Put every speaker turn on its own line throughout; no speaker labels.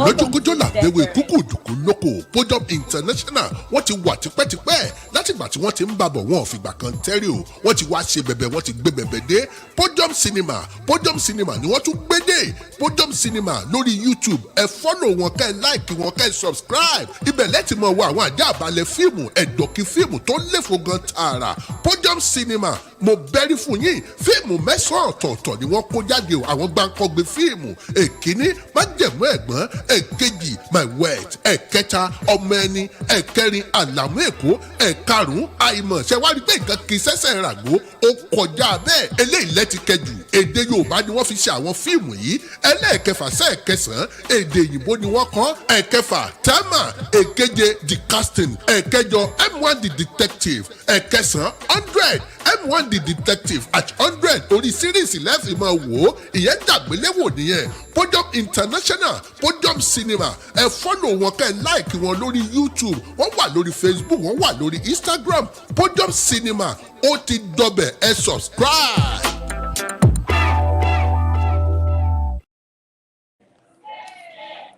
lójúkójó làbẹ̀wò kúkú òjòkó lóko Podium International wọ́n ti wà tipẹ́tipẹ́ látìgbà tí wọ́n ti ń bàbọ̀ wọn ò fìgbà kan tẹ́rì o wọ́n ti wá ṣe bẹ̀bẹ̀ wọ́n ti gbé bẹ̀bẹ̀ dé Podium Cinema ni wọ́n tún gbé dé Podium Cinema lórí YouTube ẹ fọ́lọ̀ wọn kẹ́ ẹ láìkì wọn kẹ́ ẹ subscribe ibẹ̀ lẹ́tì mọ̀ wọ àwọn àjẹ́ àbálẹ̀ fíìmù ẹ̀dọ̀kì fíìmù tó léfò gan tààrà Podium Cinema mo bẹ́rí fún yín fíìmù mẹ́sàn-án ọ̀tọ̀ọ̀tọ̀ ni wọ́n kó jáde o àwọn gbàǹkọ́gbé fíìmù èkíní májẹ̀mú ẹ̀gbọ́n èkejì my wet ẹ̀kẹta ọmọ ẹni ẹ̀kẹrin àlàmú èkó ẹ̀karùn-ún àìmọ̀ ṣẹ̀wárí pé nǹkan kì í ṣẹ̀ṣẹ̀ ràgó ó kọjá bẹ́ẹ̀ eléyìí lẹ́ti kẹjù èdè Yorùbá ni wọ́n fi ṣe àwọn fíìmù yìí ẹlẹ́ẹ̀kẹfà sẹ́ẹ̀kẹsàn-án èdè òyìnbó ni wọ́n kọ́ ẹ̀kẹfà tẹ́mà èkeje the casting ẹ̀kẹjọ M1 the detective ẹ̀kẹsàn 100 M1 the detective at 100 orí síríìsì lẹ́fì máa wò ó ìyẹn dàgbéléwò nìyẹn Podium International Podium Cinema ẹ fọ́lọ̀ wọn kẹ́ ẹ láìkì wọn lórí YouTube wọ́n wà lórí Facebook wọ́n wà lórí Instagram Podium Cinema ó ti dọbẹ̀ ẹ subscribe.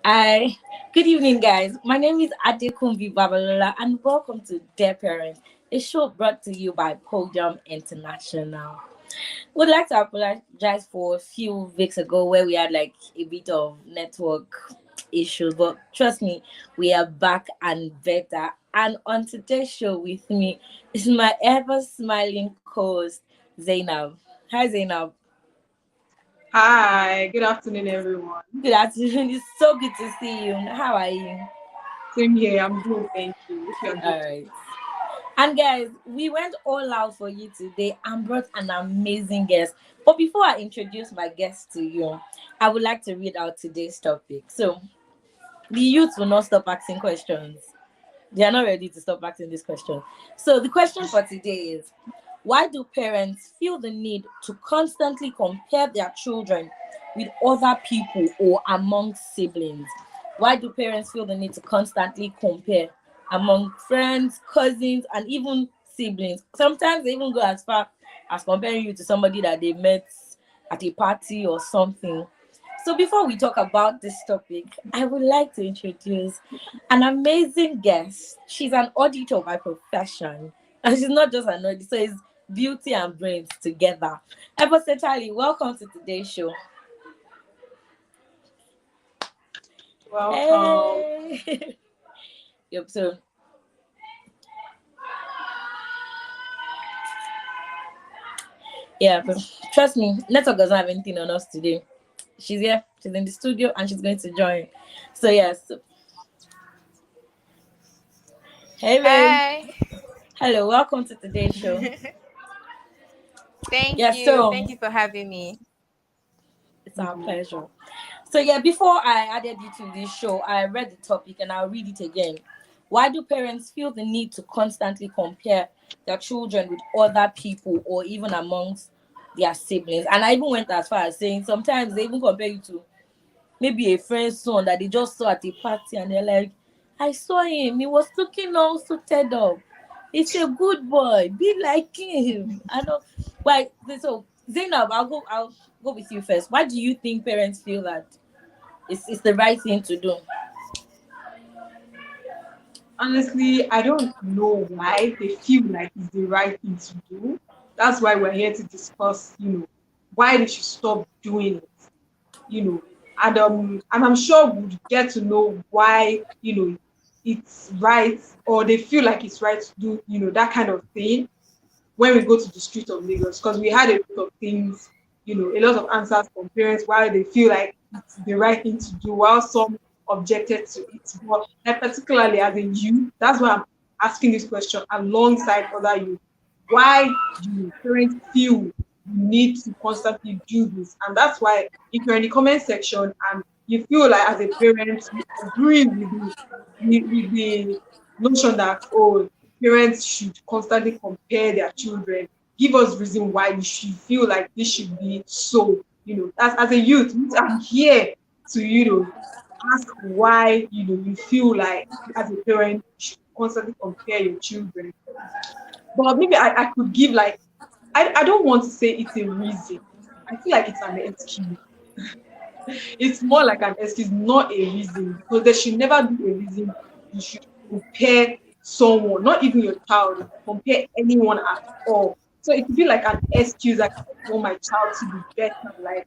Hi, good evening, guys. My name is Adekunbi Babalola, and welcome to Dear Parents, a show brought to you by Podium International. Would like to apologize for a few weeks ago where we had like a bit of network issues, but trust me, we are back and better. And on today's show with me is my ever smiling co-host, Zainab. Hi, Zainab.
Hi, good afternoon, everyone.
Good afternoon. It's so good to see you. How are you?
Same here. I'm good, thank you. All
right. And guys, we went all out for you today and brought an amazing guest. But before I introduce my guest to you, I would like to read out today's topic. So, the youth will not stop asking questions. They are not ready to stop asking this question. So, the question for today is, why do parents feel the need to constantly compare their children with other people or among siblings? Why do parents feel the need to constantly compare among friends, cousins, and even siblings? Sometimes they even go as far as comparing you to somebody that they met at a party or something. So before we talk about this topic, I would like to introduce an amazing guest. She's an auditor by profession, and she's not just an auditor, so it's beauty and brains together. Ever Charlie, welcome to today's show.
Welcome.
Hey. Yep, so yeah, but trust me, network doesn't have anything on us today. She's here, she's in the studio, and she's going to join. So yes. Hey, babe.
Hi.
Hello, welcome to today's show.
Thank you. Thank you for having me.
It's our pleasure. So yeah, before I added you to this show, I read the topic and I'll read it again. Why do parents feel the need to constantly compare their children with other people or even amongst their siblings? And I even went as far as saying sometimes they even compare you to maybe a friend's son that they just saw at a party and they're like, I saw him, he was looking all suited up. He's a good boy. Be like him. I know. Why? So Zainab, I'll go with you first. Why do you think parents feel that it's the right thing to do?
Honestly, I don't know why they feel like it's the right thing to do. That's why we're here to discuss, why they should stop doing it, and I'm sure we'll get to know why, it's right, or they feel like it's right to do, that kind of thing when we go to the street of Lagos, because we had a lot of things, a lot of answers from parents why they feel like it's the right thing to do, while some objected to it. But particularly as a youth, that's why I'm asking this question alongside other youth. Why do parents feel you need to constantly do this? And that's why if you're in the comment section and you feel like as a parent you agree with the notion that parents should constantly compare their children, give us reason why you should feel like this should be so. As a youth, I'm here to ask why you feel like as a parent you should constantly compare your children. But maybe I could give I don't want to say it's a reason. I feel like it's an excuse. It's more like an excuse, not a reason, because there should never be a reason you should compare someone, not even your child, compare anyone at all. So it could be like an excuse like I want my child to be better. Like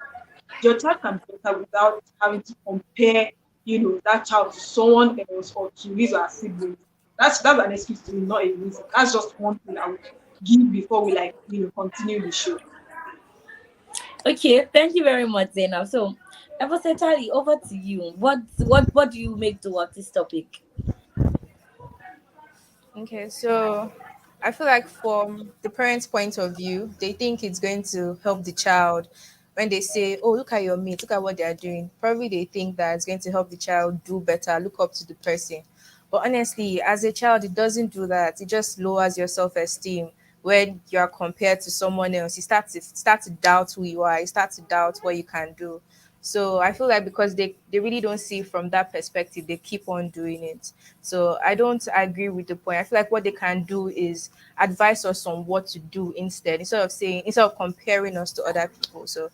your child can be better without having to compare, that child to someone else or to his or her siblings. That's an excuse to me, not a reason. That's just one thing I would give before we continue the show.
Okay, thank you very much, Zainab. So, Evosetali, over to you. What do you make towards this topic?
Okay, so I feel like from the parent's point of view, they think it's going to help the child when they say, "Oh, look at your mate, look at what they are doing." Probably they think that it's going to help the child do better, look up to the person. But honestly, as a child, it doesn't do that. It just lowers your self-esteem when you are compared to someone else. You start to doubt who you are. You start to doubt what you can do. So I feel like because they really don't see from that perspective, they keep on doing it. So I don't agree with the point. I feel like what they can do is advise us on what to do instead of comparing us to other people. So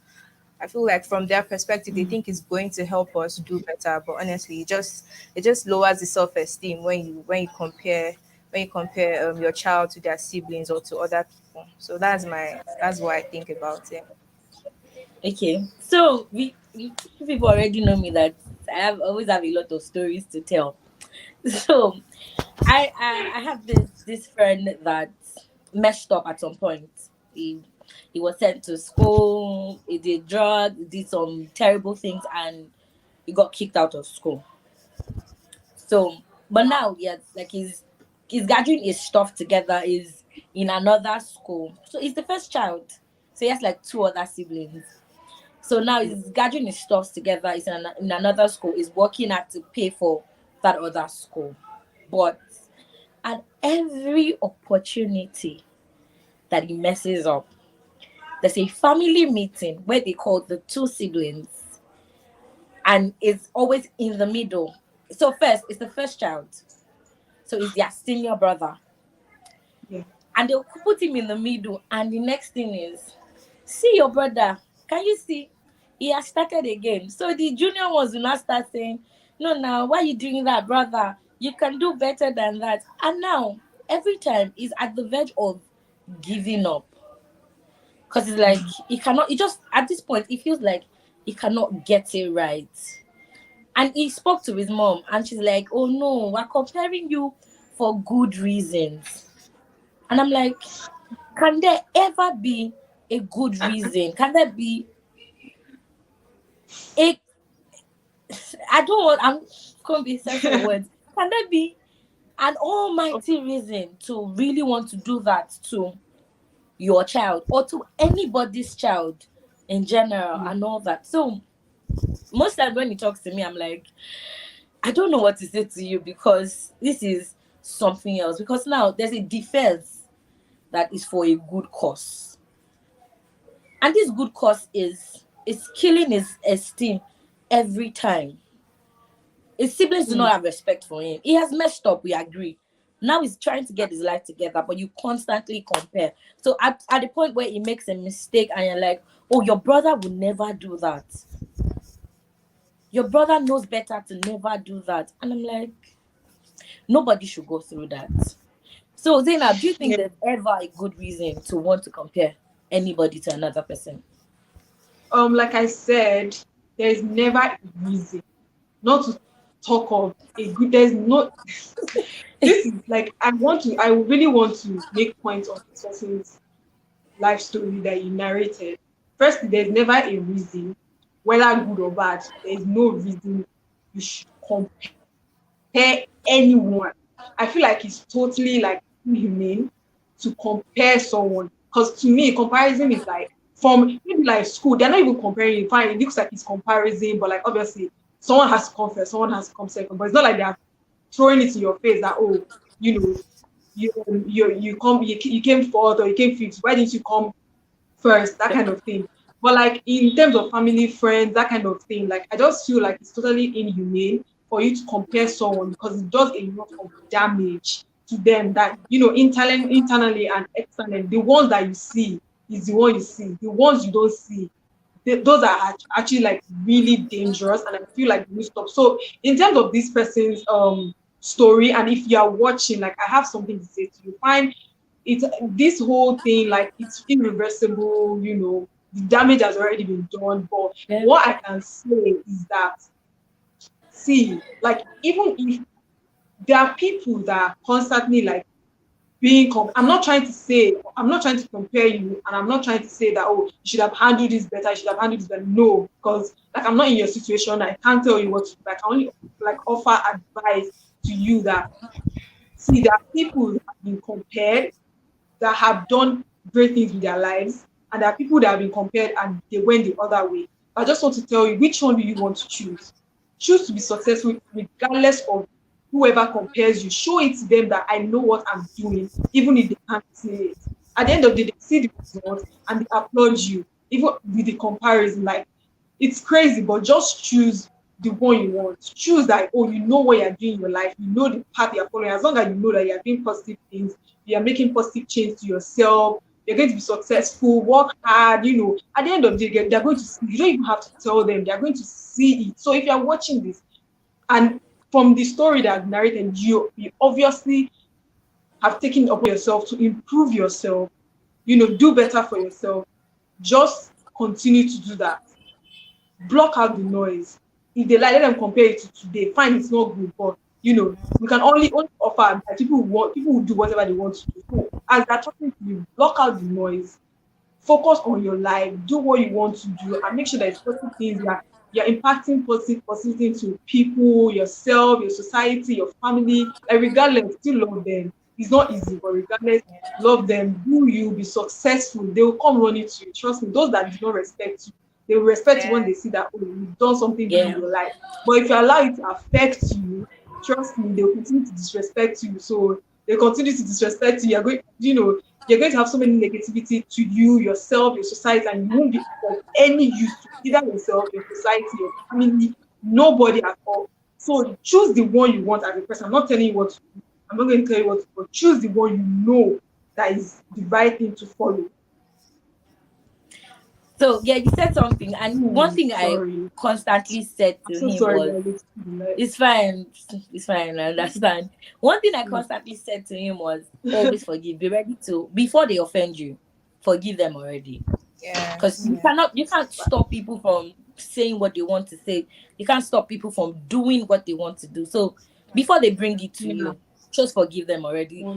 I feel like from their perspective, they think it's going to help us do better. But honestly, it just lowers the self esteem when you compare your child to their siblings or to other people. So that's what I think about it.
Okay, so we people already know me that always have a lot of stories to tell. So I have this friend that messed up at some point. He was sent to school. He did drugs. He did some terrible things, and he got kicked out of school. So, but now, yes, like he's gathering his stuff together. Is in another school. So he's the first child. So he has like two other siblings. So now he's gathering his stuff together. He's in another school. He's working hard to pay for that other school. But at every opportunity that he messes up, there's a family meeting where they call the two siblings, and it's always in the middle. So first, it's the first child. So it's their senior brother.
Yeah.
And they'll put him in the middle. And the next thing is, see your brother. Can you see? He has started again. So the junior ones will not start saying, no, now, why are you doing that, brother? You can do better than that. And now, every time, he's at the verge of giving up. Because it's like, he just, at this point, he feels like he cannot get it right. And he spoke to his mom, and she's like, oh no, we're comparing you for good reasons. And I'm like, can there ever be a good reason? Can there be a I'm going to be searching for words. Can there be an almighty reason to really want to do that to your child or to anybody's child in general and all that? So most times when he talks to me, I'm like, I don't know what to say to you because this is something else. Because now there's a defense that is for a good cause. And this good cause is killing his esteem every time. His siblings do not have respect for him. He has messed up, we agree. Now he's trying to get his life together, but you constantly compare. So at the point where he makes a mistake and you're like, oh, your brother will never do that. Your brother knows better to never do that. And I'm like, nobody should go through that. So Zainab, do you think
Yeah.
there's ever a good reason to want to compare anybody to another person?
Like I said, there is never a reason not to talk of a good. There's no. This is like I really want to make points on this person's life story that you narrated. First, there's never a reason, whether good or bad. There's no reason you should compare anyone. I feel like it's totally like inhumane to compare someone. Because to me, comparison is like from maybe like school, they're not even comparing. Fine, it looks like it's comparison, but like obviously someone has to come first, someone has to come second. But it's not like they're throwing it in your face that you know, you came fourth or you came fifth. Why didn't you come first? That kind of thing. But like in terms of family, friends, that kind of thing, like I just feel like it's totally inhumane for you to compare someone because it does a lot of damage to them that internally and externally. The ones that you see is the one you see. The ones you don't see, those are actually like really dangerous, and I feel like we stop. So in terms of this person's story, and if you are watching, like I have something to say to you. Fine, it's this whole thing, like it's irreversible, the damage has already been done. But
Yeah.
what I can say is that, see, like even if there are people that are constantly like I'm not trying to compare you, and I'm not trying to say that, oh, you should have handled this better, you should have handled this better. No, because like I'm not in your situation, I can't tell you what to do. I can only like offer advice to you that, see, there are people that have been compared that have done great things with their lives, and there are people that have been compared and they went the other way. I just want to tell you, which one do you want to choose? Choose to be successful regardless of whoever compares you. Show it to them that I know what I'm doing, even if they can't see it. At the end of the day, they see the results and they applaud you, even with the comparison. Like, it's crazy, but just choose the one you want. Choose that, oh, you know what you're doing in your life, you know the path you're following. As long as you know that you're doing positive things, you're making positive change to yourself, you're going to be successful, work hard, at the end of the day, they're going to see. You don't even have to tell them, they're going to see it. So if you're watching this, and from the story that I've narrated, you obviously have taken upon yourself to improve yourself, do better for yourself, just continue to do that. Block out the noise. If they like, let them compare it to today. Fine, it's not good, but we can only offer that people will do whatever they want to do. So as they're talking to you, block out the noise. Focus on your life. Do what you want to do, and make sure that it's positive things that you're impacting positive things to people, yourself, your society, your family. Like regardless, still love them. It's not easy, but regardless, love them. Do you be successful? They will come running to you. Trust me. Those that do not respect you, they will respect you when they see that, oh, you've done something good in your life. But if you allow it to affect you, trust me, they will continue to disrespect you. So they continue to disrespect you. You're going to have so many negativity to you, yourself, your society, and you won't be of any use to either yourself, your society, your family, nobody at all. So choose the one you want as a person. I'm not telling you what to do. I'm not going to tell you what to do, but choose the one you know that is the right thing to follow.
So yeah, you said something, and one thing
Sorry.
I constantly said to
I'm so
him
sorry.
was, "It's fine, it's fine. I understand." One thing I constantly said to him was, "Always forgive. Be ready to, before they offend you, forgive them already." Because you can't stop people from saying what they want to say. You can't stop people from doing what they want to do. So before they bring it to you, just forgive them already.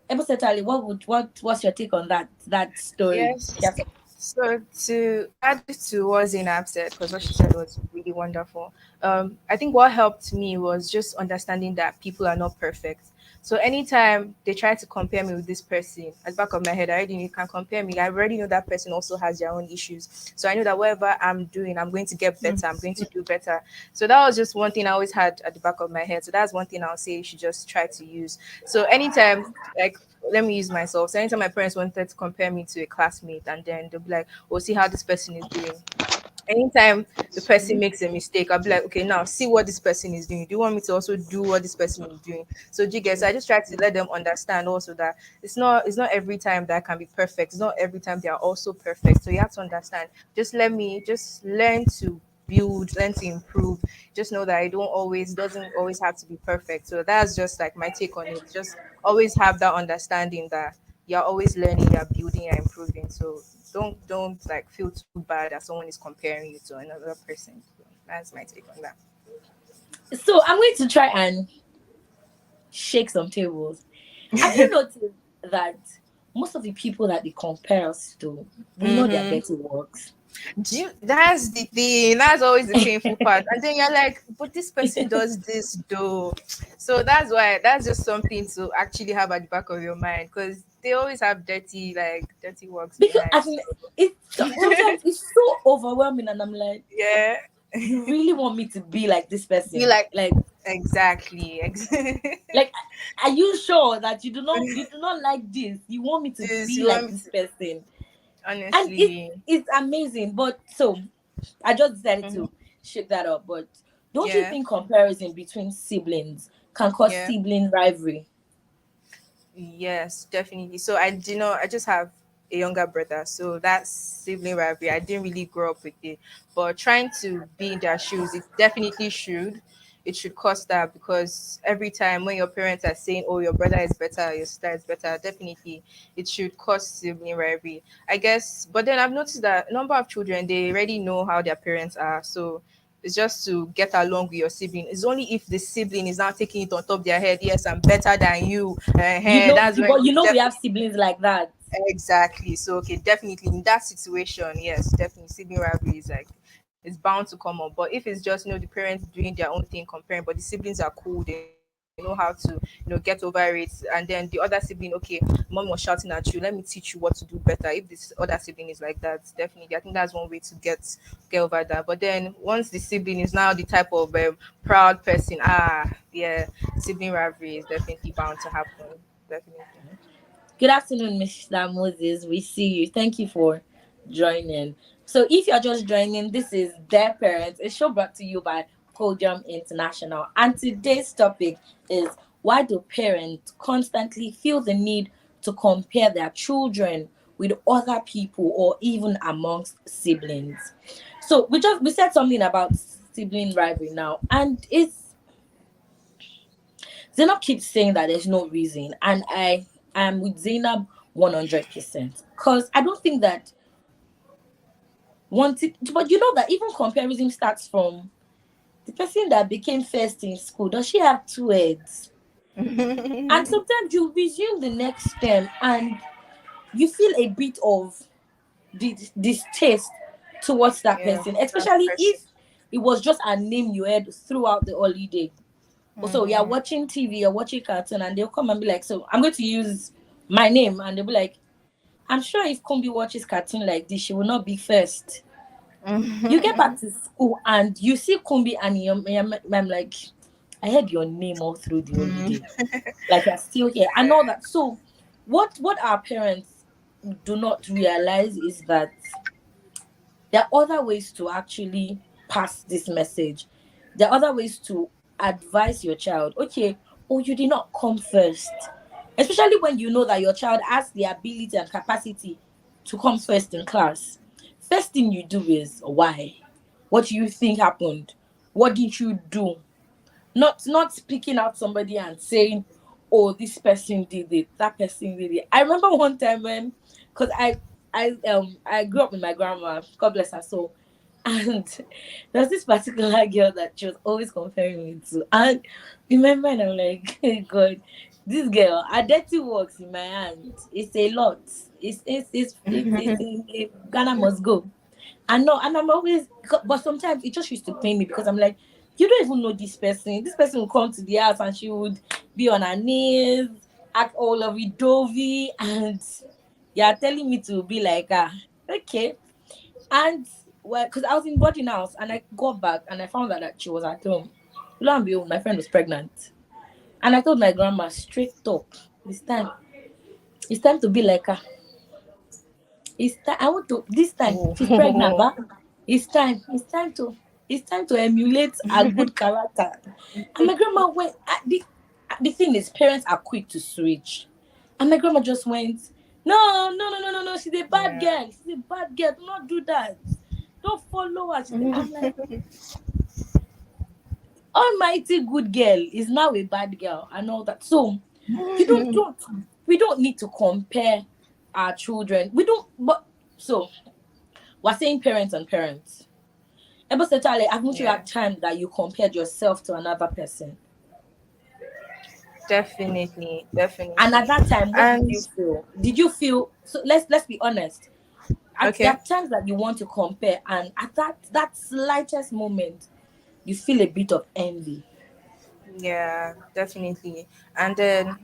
Ebusetali, what's your take on that story?
Yes. So to add to what Zainab said, because what she said was really wonderful. I think what helped me was just understanding that people are not perfect. So anytime they try to compare me with this person, at the back of my head, I already know you can compare me. I already know that person also has their own issues. So I know that whatever I'm doing, I'm going to get better. I'm going to do better. So that was just one thing I always had at the back of my head. So that's one thing I'll say you should just try to use. So anytime, like, let me use myself. So anytime my parents wanted to compare me to a classmate, and then they'll be like, "Oh, see how this person is doing." Anytime the person makes a mistake, I'll be like, "Okay, now see what this person is doing. Do you want me to also do what this person is doing?" So do you guys? I just try to let them understand also that it's not every time that can be perfect. It's not every time they are also perfect. So you have to understand. Just learn to build, learn to improve. Just know that doesn't always have to be perfect. So that's just like my take on it. Just always have that understanding that you're always learning, you're building, you're improving. So don't like feel too bad that someone is comparing you to another person. So that's my take on that.
So I'm going to try and shake some tables. Have you noticed that most of the people that they compare us to, we know their dirty works?
That's the thing. That's always the painful part. And then you're like, but this person does this though. So that's why that's just something to actually have at the back of your mind, because they always have dirty works
Because
behind.
I mean, sometimes it's so overwhelming, and I'm like,
Yeah.
you really want me to be like this
Be
person?
like exactly.
Like, are you sure that you do not like this? You want me to
This
be
you
like
want me
this
to
person? And
honestly.
it's amazing. But so I just decided
Mhm.
to shake that up. But don't you
Yeah.
think comparison between siblings can cause
Yeah.
sibling rivalry?
Yes, definitely. So I just have a younger brother, so that's sibling rivalry. I didn't really grow up with it, but trying to be in their shoes, it definitely should. It should cause that, because every time when your parents are saying, "Oh, your brother is better, your sister is better," definitely it should cause sibling rivalry, I guess. But then I've noticed that a number of children, they already know how their parents are, so it's just to get along with your sibling. It's only if the sibling is now taking it on top of their head. Yes, I'm better than you. That's when
But
you
we have
definitely.
siblings like that.
Exactly. So okay, definitely in that situation, yes, definitely sibling rivalry is like, it's bound to come up. But if it's just, the parents doing their own thing, comparing, but the siblings are cool, they know how to, get over it. And then the other sibling, okay, mom was shouting at you, let me teach you what to do better. If this other sibling is like that, definitely, I think that's one way to get over that. But then once the sibling is now the type of proud person, yeah, sibling rivalry is definitely bound to happen. Definitely.
Good afternoon, Mr. Moses. We see you. Thank you for joining. So, if you're just joining, this is Their Parents, a show brought to you by Podium International. And today's topic is, why do parents constantly feel the need to compare their children with other people or even amongst siblings? So, we said something about sibling rivalry now, and it's Zainab keeps saying that there's no reason, and I am with Zainab 100%. Because I don't think that wanting, but you know that even comparison starts from the person that became first in school. Does she have two heads? And sometimes you resume the next term and you feel a bit of distaste towards that
Yeah,
person,
that
especially
person.
if it was just a name you heard throughout the holiday. Also, you're
Mm-hmm.
watching TV, you're watching cartoon, and they'll come and be like, "So I'm going to use my name," and they'll be like, "I'm sure if Kumbi watches cartoon like this, she will not be first." You get back to school and you see Kumbi and I'm like, "I heard your name all through the holiday, like you're still here," and all that. So, what our parents do not realize is that there are other ways to actually pass this message. There are other ways to advise your child. Okay, oh, you did not come first. Especially when you know that your child has the ability and capacity to come first in class. First thing you do is why? What do you think happened? What did you do? Not picking out somebody and saying, "Oh, this person did it, that person did it." I remember one time when, because I grew up with my grandma, God bless her soul, and there's this particular girl that she was always comparing me to, and remember, and I'm like, "Hey God, this girl, her dirty works in my hand. It's a lot. Ghana must go." I know, and I'm always, but sometimes it just used to pain me because I'm like, you don't even know this person. This person will come to the house and she would be on her knees, act all of it dovey, and you're telling me to be like, okay. And well, because I was in boarding house and I got back and I found out that she was at home. Lo and behold, my friend was pregnant. And I told my grandma straight up, this time, it's time to be like her. It's time. I want to. This time, she's pregnant,
Oh.
but it's time. It's time to emulate a good character. And my grandma went. The thing is, parents are quick to switch, and my grandma just went, "No, no, no, no, no, no. She's a bad
Yeah.
girl. She's a bad girl. Do not do that. Don't follow her." I'm like, almighty good girl is now a bad girl and all that. So you don't we don't need to compare our children. We don't. But so we're saying parents and parents. Ever said, Charlie, haven't you
Yeah.
had time that you compared yourself to another person?
Definitely.
And at
Definitely.
that time, what did you
And
feel? Did you feel so? Let's be honest. There
okay.
are times that you want to compare, and at that slightest moment, you feel a bit of envy.
Yeah, definitely. And then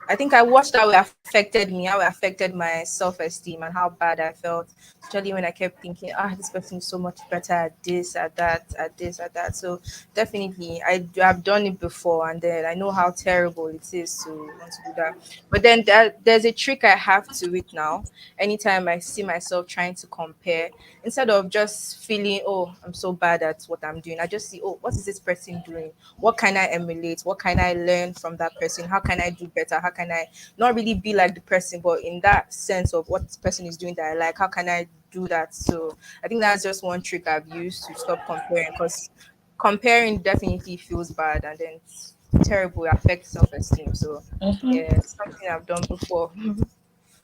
I think I watched how it affected me, how it affected my self esteem and how bad I felt. Especially when I kept thinking, this person is so much better at this, at that, at this, at that. So definitely, I've done it before, and then I know how terrible it is to want to do that. But then there's a trick I have to it now. Anytime I see myself trying to compare, instead of just feeling, oh, I'm so bad at what I'm doing, I just see, oh, what is this person doing? What can I emulate? What can I learn from that person? How can I do better? How can I not really be like the person, but in that sense of what this person is doing that I like, how can I do that? So I think that's just one trick I've used to stop comparing, because comparing definitely feels bad, and then it's terrible, it affects self-esteem. So
Mhm.
yeah, it's something I've done before.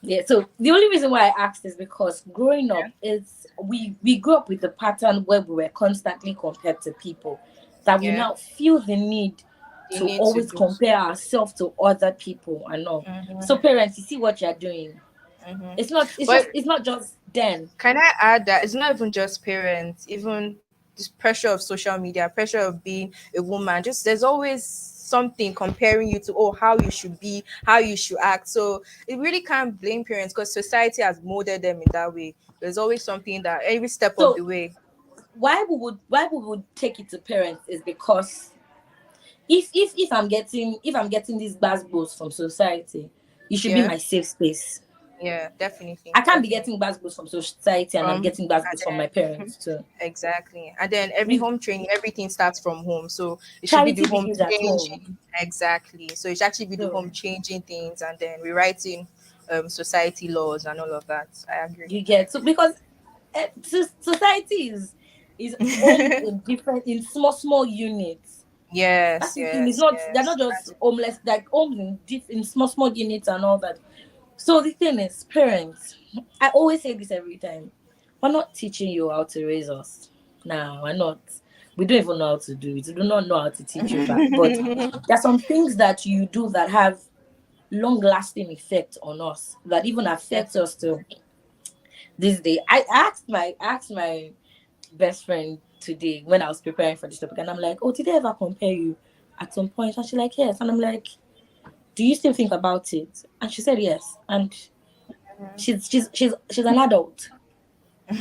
Yeah, so the only reason why I asked is because growing up is we grew up with the pattern where we were constantly compared to people, that we
Yeah,
now feel the need
you
to
need to
always
do so.
compare ourselves to other people and all. So
Mm-hmm,
parents, you see what you're doing.
mm-hmm.
It's
But
it's not just them.
can I add that it's not even just parents, even this pressure of social media, pressure of being a woman, just there's always something comparing you to, oh, how you should be, how you should act. So it really can't blame parents, because society has molded them in that way. There's always something that every step of
So
the way.
why we would take it to parents is because if I'm getting these bad from society, it should be
Yeah,
my safe space.
yeah, definitely,
I can't be
definitely.
getting bad from society and I'm
From
getting bad
and
from my
then
parents too.
exactly, and then every
We
home training, everything starts from home, so it should be the
charity
home
begins at home.
changing. Exactly, so it should actually be the
So
home changing things, and then rewriting society laws and all of that. I agree.
you get so because society is homed in different in small units. That's
Yes,
the thing. It's
yes,
not they're
yes.
not just homeless, like homed in small units and all that. So the thing is, parents, I always say this every time. We're not teaching you how to raise us. Nah, we're not. We don't even know how to do it. We do not know how to teach you back. But there are some things that you do that have long lasting effect on us, that even affect us
Definitely.
to this day. I asked my best friend today when I was preparing for this topic, and I'm like, oh, did they ever compare you at some point? And she's like, yes. And I'm like, do you still think about it? And she said yes. And she's an adult.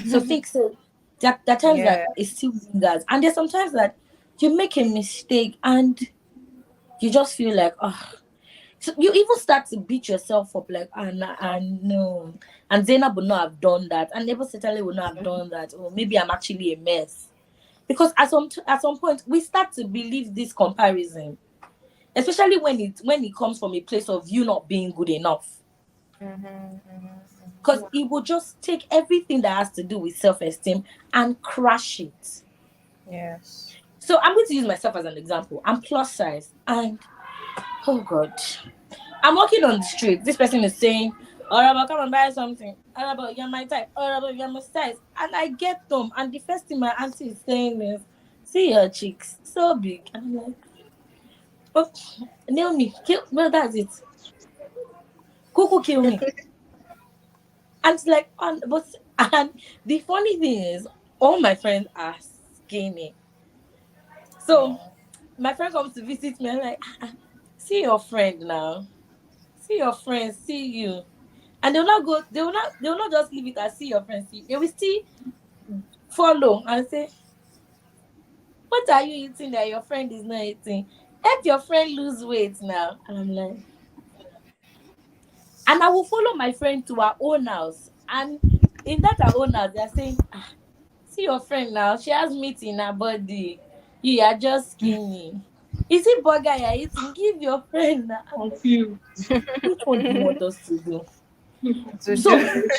So think so. There are times
Yeah.
that it still lingers. And there's sometimes that you make a mistake and you just feel like, oh, so you even start to beat yourself up like, no. And Zainab would not have done that. And Nebo certainly would not have done that. Or maybe I'm actually a mess. Because at some point we start to believe this comparison, especially when it comes from a place of you not being good enough. Because it will just take everything that has to do with self-esteem and crash it.
Yes.
So I'm going to use myself as an example. I'm plus size and oh god. I'm walking on the street. This person is saying, Alright, come and buy something. Alright, you're my type. Alright, you're my size. And I get them. And the first thing my auntie is saying is, see your cheeks, so big. And I'm like, oh, nail me. Kill well, that's it. Cuckoo kill me. And it's like, and the funny thing is, all my friends are skinny. So
Oh.
my friend comes to visit me. I'm like, see your friend now. See your friend, see you. And they will not just leave it as see your friend, see. They will still follow and say, what are you eating that your friend is not eating? Help your friend lose weight now. And I'm like, and I will follow my friend to her own house. And in that her own house, they're saying, see your friend now. She has meat in her body. You are just skinny. Is it burger you're eating? Give your friend now. I'm like,
Confused.
which one do you want us to do?
To
So
do.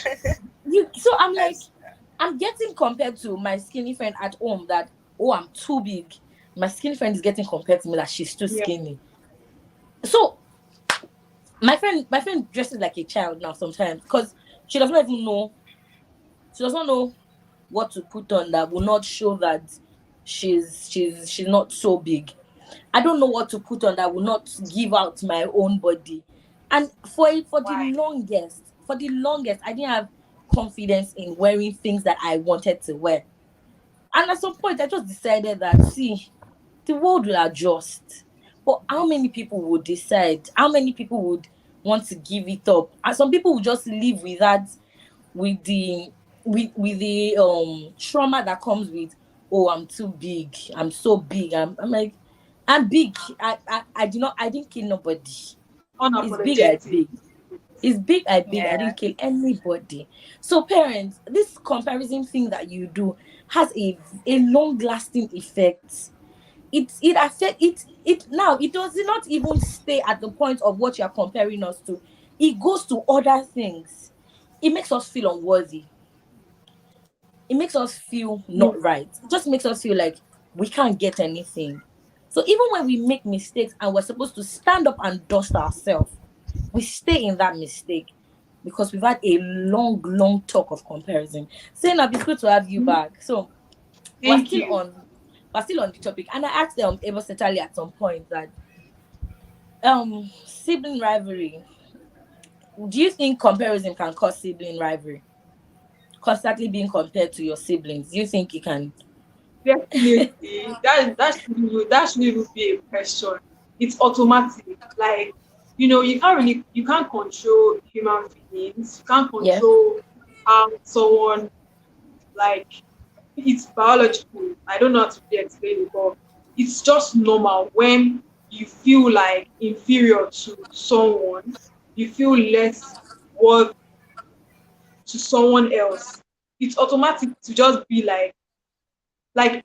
I'm like,
Yes.
I'm getting compared to my skinny friend at home that, oh, I'm too big. My skinny friend is getting compared to me that she's too
Yeah.
skinny. So my friend dresses like a child now sometimes because she does not even know she does not know what to put on that will not show that she's not so big. I don't know what to put on that will not give out my own body. And
Why?
for the longest, I didn't have confidence in wearing things that I wanted to wear. And at some point, I just decided that, see, the world will adjust. But how many people would decide? How many people would want to give it up? And some people would just live with that, with the trauma that comes with, oh, I'm too big, I'm so big. I'm like, I'm big. I didn't kill nobody. It's big, I
Unapologetic.
big. It's big, I big. I
Yeah.
didn't kill anybody. So parents, this comparison thing that you do has a long lasting effect. it affect it now. It does not even stay at the point of what you are comparing us to. It goes to other things. It makes us feel unworthy. It makes us feel
Yeah.
not right. It just makes us feel like we can't get anything. So even when we make mistakes and we're supposed to stand up and dust ourselves, we stay in that mistake because we've had a long, long talk of comparison. Saying it's good to have you back. So we're
Thank
still
you.
on we're still on the topic. And I asked Eva Setali at some point that sibling rivalry. Do you think comparison can cause sibling rivalry? Constantly being compared to your siblings. Do you think it can?
Definitely. That shouldn't even be a question. It's automatic. Like, you can't control human feelings. You can't
Yeah.
control how someone, like, it's biological. I don't know how to really explain it, but it's just normal when you feel like inferior to someone, you feel less worth to someone else. It's automatic to just be like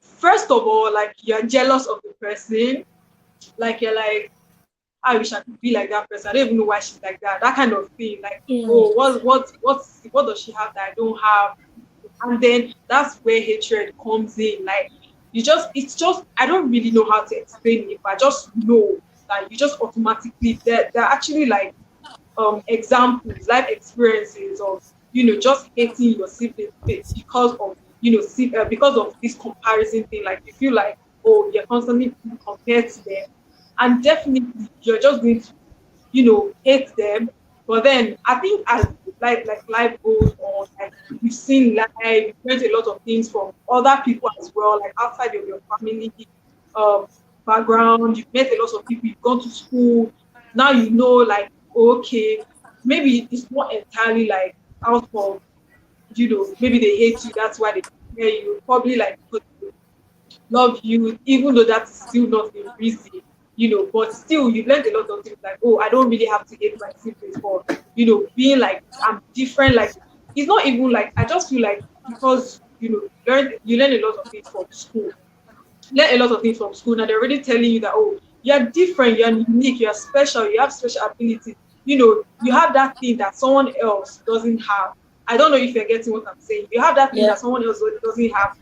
first of all, like you're jealous of the person, like you're like, I wish I could be like that person. I don't even know why she's like that. That kind of thing. Like, oh,
Yes.
what does she have that I don't have? And then that's where hatred comes in. Like, it's just I don't really know how to explain it, but I just know that you just automatically they're actually like examples, life experiences of just hating your siblings because of because of this comparison thing. Like you feel like, oh, you're constantly being compared to them, and definitely you're just going to hate them. But then I think as life goes on, like we've seen life, we've learned a lot of things from other people as well, like outside of your family um background. You've met a lot of people, you've gone to school. Now like, okay, maybe it's not entirely like out of maybe they hate you, that's why they compare you. Probably like because love you, even though that is still not the reason, but still you've learned a lot of things like, oh, I don't really have to hate my siblings for, being like I'm different. Like it's not even like I just feel like because you learn a lot of things from school. Learn a lot of things from school. Now they're already telling you that, oh, you're different, you're unique, you're special, you have special abilities. You have that thing that someone else doesn't have. I don't know if you're getting what I'm saying. You have that thing
Yeah.
that someone else doesn't have.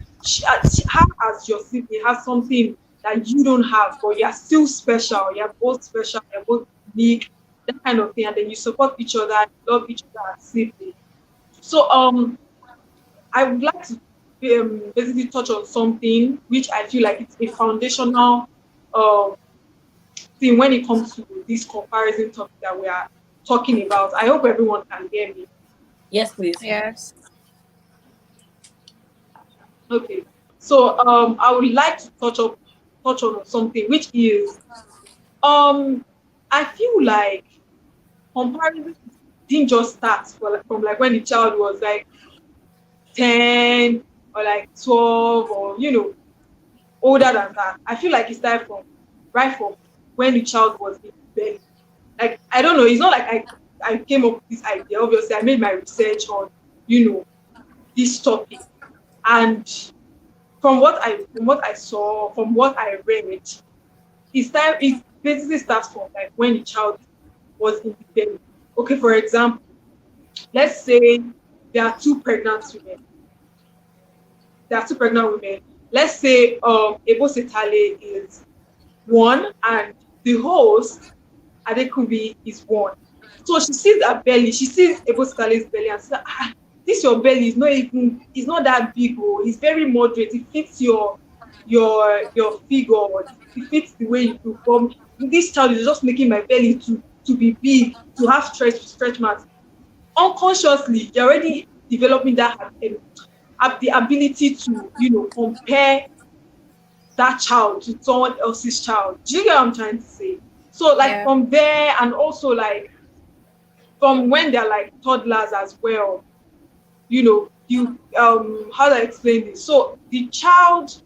Her as your sibling has something that you don't have, but you're still special. You're both special, you're both unique, that kind of thing. And then you support each other, you love each other as siblings. So I would like to basically touch on something which I feel like it's a foundational um, thing when it comes to this comparison topic that we are talking about. I hope everyone can hear me.
Yes, please.
Yes.
Okay. So I would like to touch on something which is I feel like comparison didn't just start from like when the child was like 10 or like 12 or older than that. I feel like it started from right from when the child was in belly. Like I don't know, it's not like I came up with this idea. Obviously, I made my research on this topic, and from what I saw, from what I read, it basically starts from like when the child was in the belly. Okay, for example, let's say there are two pregnant women. There are two pregnant women. Let's say Ebo Setale is one and the host Adekubi is one. So she sees her belly, she sees Ebo Setale's belly and says, this your belly is it's not that big, oh, it's very moderate, it fits your figure, it fits the way you perform. This child is just making my belly to be big, to have stretch marks. Unconsciously, you're already developing that have the ability to compare that child to someone else's child. Do you get what I'm trying to say? So like
Yeah.
from there, and also like from when they're like toddlers as well, you how do I explain this? So the child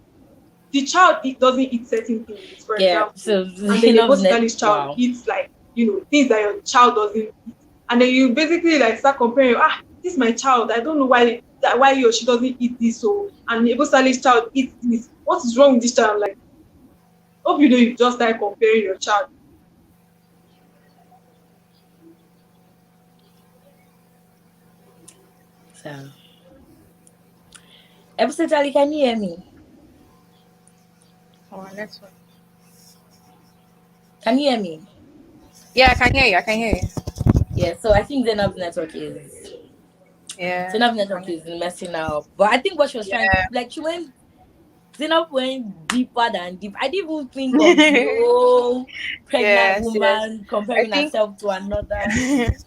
it doesn't eat certain things, for
Yeah.
example,
So
and then
he
the
loves net.
most child
Wow.
eats like things that your child doesn't eat, and then you basically like start comparing. This is my child. I don't know why he or she doesn't eat this. So and the most child eats this. What is wrong with this child? Like Hope you know you just start comparing your child.
So, episode Ali, can you hear me?
Oh, next one.
Can you hear me?
Yeah, I can hear you. I can hear you.
Yeah. So I think
Yeah.
Zainab's network is messing up. But I think what she was trying,
Yeah.
like she went Zainab went deeper than deep. I didn't even think of the whole pregnant
Yes, yes.
woman
I
comparing
think
herself to another.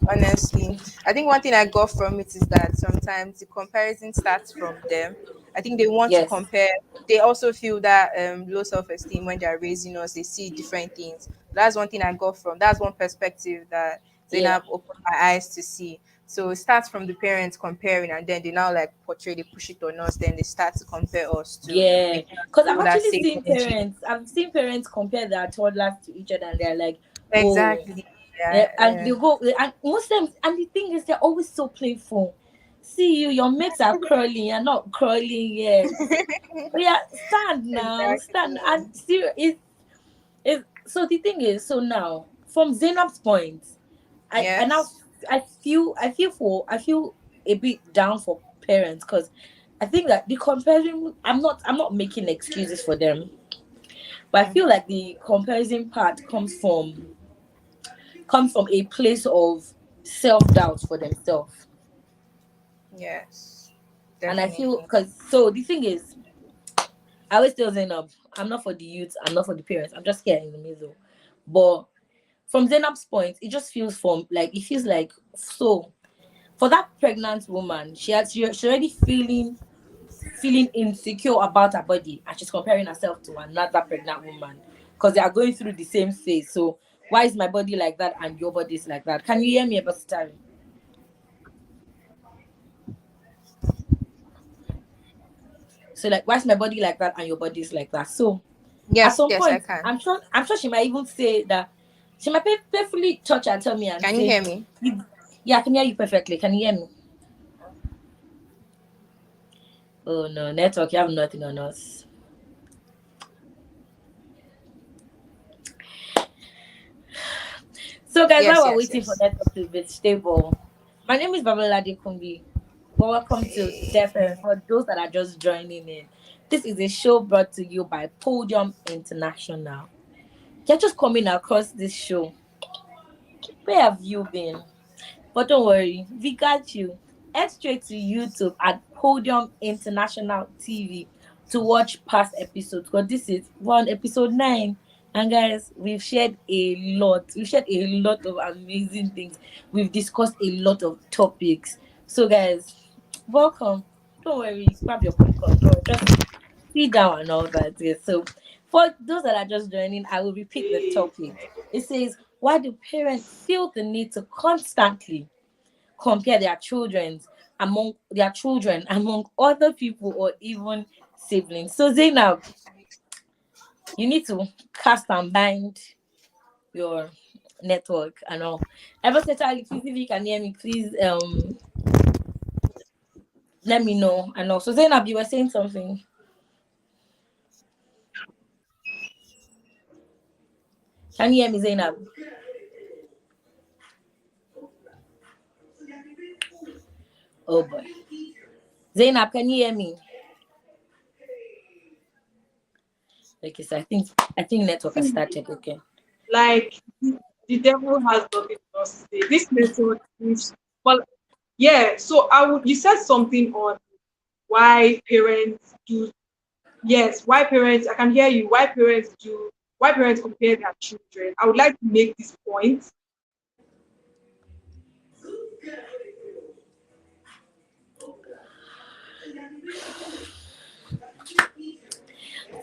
honestly, I think one thing I got from it is that sometimes the comparison starts from them. I think they want to
Yes.
compare. They also feel that low self esteem when they are raising us. They see different things. That's one thing I got from. That's one perspective that
Yeah.
Zainab opened my eyes to see. So it starts from the parents comparing, and then they now like portray, they push it on us. Then they start to compare us to
Yeah.
making us
Because I've
feel that
actually
safe
seen
energy.
parents, I've seen parents compare their toddlers to each other and they're like, oh,
Exactly.
yeah,
Yeah.
and they
Yeah.
go and most times and the thing is they're always so playful. See you, your mates are curling, you're not curling yet. But yeah, stand now, stand
Exactly.
and still it so the thing is, so now from Zainab's point, I now
Yes.
I feel a bit down for parents because I think that the comparison I'm not making excuses for them, but I feel like the comparison part comes from a place of self doubt for themselves.
Yes,
And I feel
definitely.
because so the thing is, I always tell Zainab, I'm not for the youth, I'm not for the parents, I'm just here in the middle. But from Zainab's point, it just feels from like it feels like so for that pregnant woman, she's already feeling insecure about her body and she's comparing herself to another pregnant woman because they are going through the same phase. So why is my body like that and your body is like that? Can you hear me about time? So like why is my body like that and your body is like that? So at
Yes,
some
yes, I
point,
can.
I'm sure she might even say that she might playfully touch and tell me and
Can you
say,
hear me?
yeah, I can hear you perfectly. Can you hear me? Oh no, network, you have nothing on us. So, guys, while
Yes,
we're
yes,
waiting for
yes.
network to be stable, my name is Babalola Kumbi. Welcome to Deaf for those that are just joining in. This is a show brought to you by Podium International. You're just coming across this show. Where have you been? But don't worry, we got you. Head straight to YouTube at Podium International TV to watch past episodes because this is one episode 9. And guys, we've shared a lot. We've shared a lot of amazing things. We've discussed a lot of topics. So, guys, welcome. Don't worry, grab your popcorn. Don't worry, just sit down and all that. Yeah. So, for those that are just joining, I will repeat the topic. It says, why do parents feel the need to constantly compare their children among other people or even siblings? So Zainab, you need to cast and bind your network and all. Ever please if you can hear me, please let me know. And also Zainab, you were saying something. Can you hear me, Zainab? Oh boy. Zainab, can you hear me? Okay, so I think network has started. Okay.
Like the devil has nothing for us today. This network is well, yeah. So I would you said something on why parents do yes, why parents I can hear you, why parents compare their children. I would like to make this point.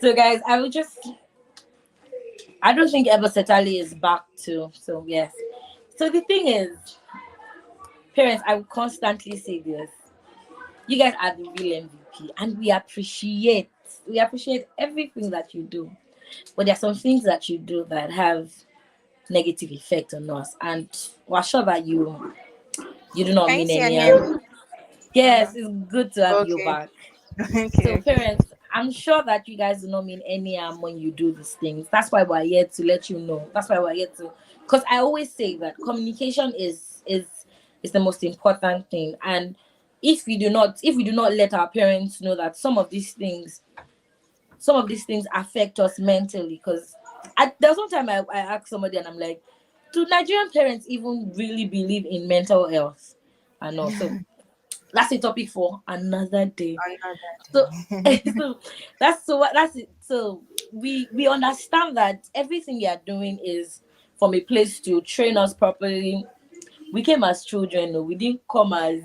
So guys, I don't think Ever Setali is back too. So yes. So the thing is, parents, I will constantly say this. You guys are the real MVP and we appreciate everything that you do. But there are some things that you do that have negative effect on us and we're sure that you do not
Can you
mean
see and
any
hear me?
harm. Yes, it's good to have you
Okay.
back. So
Okay, okay.
parents, I'm sure that you guys do not mean any harm when you do these things. That's why we're here to let you know. That's why we're here to, because I always say that communication is the most important thing. And if we do not let our parents know that some of these things affect us mentally, because there's one time I asked somebody and I'm like, do Nigerian parents even really believe in mental health? I know. So that's a topic for another day. So,
Another
so that's it. So we understand that everything we are doing is from a place to train us properly. We came as children, no, we didn't come as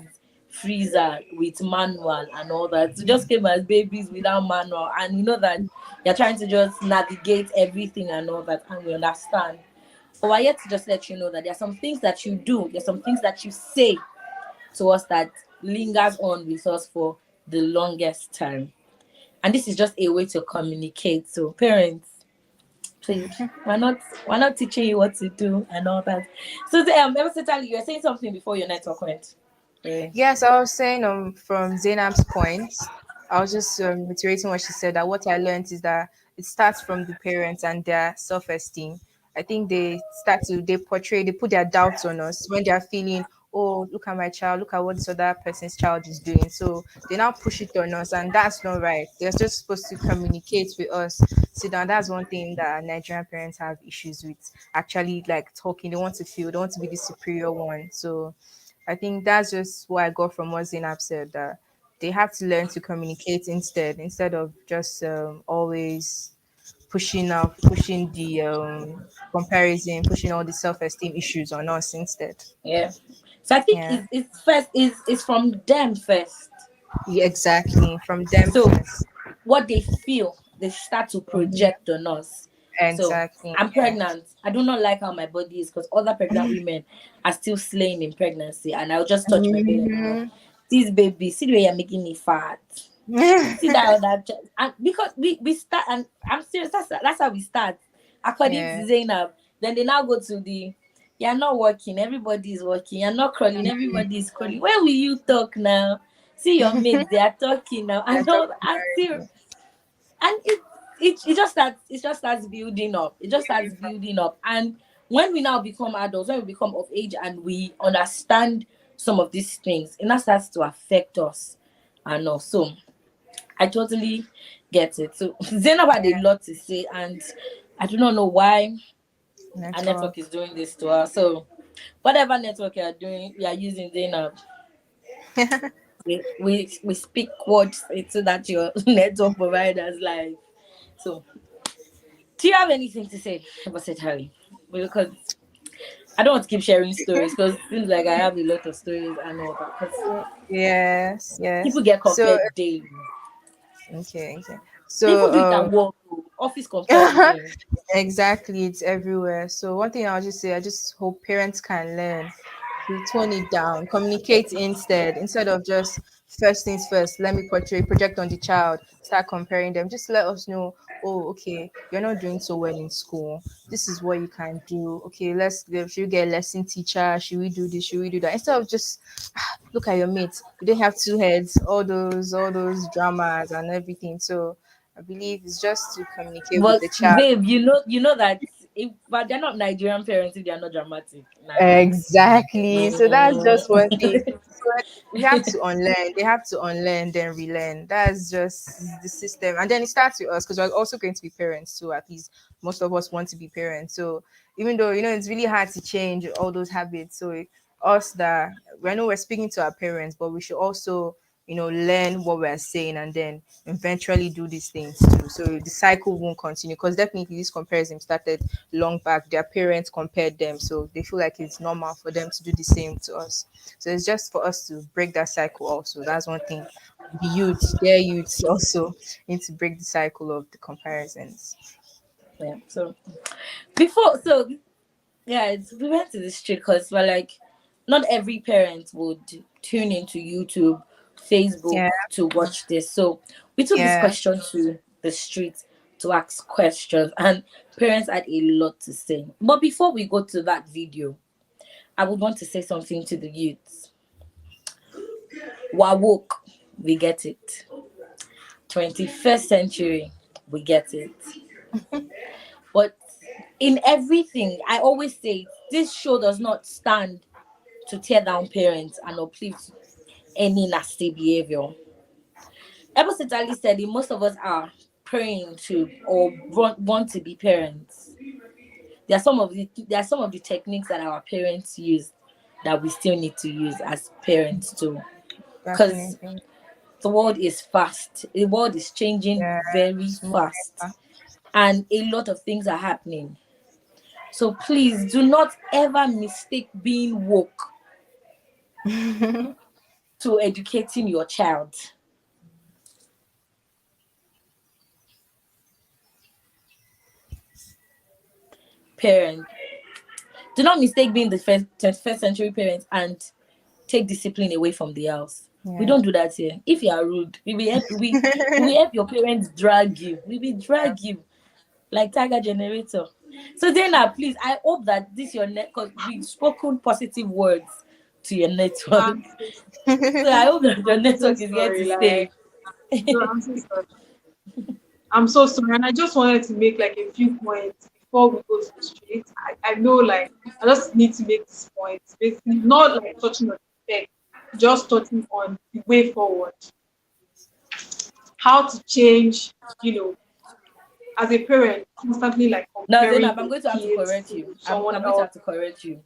freezer with manual and all that. We just came as babies without manual, and we know that you're trying to just navigate everything and all that, and we understand. But we're here to just let you know that there are some things that you do, there's some things that you say to us that lingers on with us for the longest time. And this is just a way to communicate. So parents, please, we're not teaching you what to do and all that. So ever since you were saying something before your network went. Yeah.
Yes, I was saying from Zainab's point, I was just reiterating what she said, that what I learned is that it starts from the parents and their self-esteem. I think they put their doubts on us when they are feeling, oh, look at my child, look at what this other person's child is doing. So they now push it on us, and that's not right. They're just supposed to communicate with us. Sit down. That's one thing that Nigerian parents have issues with. Actually, like talking, they want to be the superior one. So I think that's just what I got from what Zainab said, that they have to learn to communicate instead of just always pushing the comparison, pushing all the self-esteem issues on us instead.
Yeah. So I think
Yeah,
it's from them first.
yeah, exactly. From them
So
first.
what they feel, they start to
Mhm.
project on us. So
Exactly.
I'm
Yeah.
pregnant. I do not like how my body is, because other pregnant women are still slaying in pregnancy, and I'll just touch my belly and I'm like,
Mhm.
this baby, see the way you're making me fat. See that other and because we start, and I'm serious, that's how we start. According
Yeah.
to Zainab, then they now go to the, you're not working, everybody is working, you're not crawling, everybody is crawling. Where will you talk now? See your mates, they are talking now. I
They're
know,
talking
I'm serious.
already.
And it just starts building up. It just starts building up. And when we now become adults, when we become of age and we understand some of these things, it now starts to affect us. I know. So I totally get it. So Zainab had a
Yeah.
lot to say, and I do not know why our
Network.
network is doing this to us. So whatever network you are doing, we are using Zainab. We speak words so that your network providers live. So do you have anything to say about it, Harry? Because I don't want to keep sharing stories, because it seems like I have a lot of stories and all that. Because
Yes,
people
yes.
get
So
compared daily.
okay.
They even
So
do it at work, oh, office comparison.
exactly, it's everywhere. So one thing I'll just say, I just hope parents can learn to tone it down, communicate instead of just first things first. Let me project on the child, start comparing them. Just let us know. Oh, okay, you're not doing so well in school. This is what you can do. Okay, should we get a lesson teacher? Should we do this? Should we do that? Instead of just look at your mates. Do they have two heads? All those dramas and everything. So I believe it's just to communicate with
But
the child.
babe, you know that but they're not Nigerian parents if they're not dramatic. Nah.
Exactly. So that's just one thing.
Mm.
So we have to unlearn. They have to unlearn, then relearn. That's just the system. And then it starts with us, because we're also going to be parents too. At least most of us want to be parents. So even though it's really hard to change all those habits. So us that we know we're speaking to our parents, but we should also learn what we're saying, and then eventually do these things too. So the cycle won't continue, because definitely this comparison started long back. Their parents compared them, so they feel like it's normal for them to do the same to us. So it's just for us to break that cycle also. That's one thing. The their youths also need to break the cycle of the comparisons.
Yeah. So before, so yeah, we went to the street because we're like, not every parent would tune into YouTube, Facebook
Yeah,
to watch this. So we took this
yeah.
question to the street to ask questions, and parents had a lot to say. But before we go to that video, I would want to say something to the youths. We're woke, we get it. 21st century, we get it. But in everything, I always say this show does not stand to tear down parents and uplift any nasty behavior. Episode Ali said it, most of us are praying to or want to be parents. There are some of the techniques that our parents use that we still need to use as parents too. Because
Definitely.
the world is fast. The world is changing
Yeah.
very
It's more
fast. And a lot of things are happening. So please do not ever mistake being woke to educating your child. Parent. Do not mistake being the 21st century parent and take discipline away from the house. We
Yeah.
don't do that here. If you are rude, we will help your parents drag you. We will drag you like Tiger Generator. So Dana, please, I hope that this your net because we've spoken positive words to your network.
I'm so,
So I hope that your
I'm so
network is here to
sorry.
stay.
Like, no, I'm so sorry. I'm so sorry. And I just wanted to make like a few points before we go to the street. I know like I just need to make this point. Basically, not like touching on the effect, just touching on the way forward. How to change, you know, as a parent, constantly like
Now
comparing
Zainab, I'm
your
going to have to
kids
correct
to
you.
someone
I'm going to
else.
have to correct you.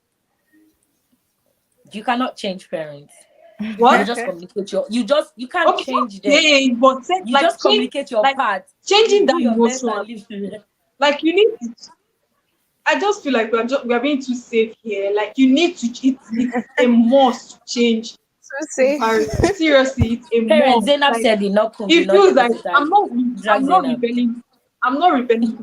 You cannot change parents. You
What?
just communicate you can't
Okay,
change them.
okay, but
You
like
just
change,
communicate your
like
part. You
changing
do
that
your best
emotion.
and leave the rest.
Like you need to. I just feel like we're being too safe here. Like you need to. It's a must to change
So safe.
comparison. Seriously, it's a
Parents,
must.
Zainab
Like
said the not come, the
it
not
feels
get
like
versatile. Drag
I'm not
Zainab.
rebelling. I'm not rebelling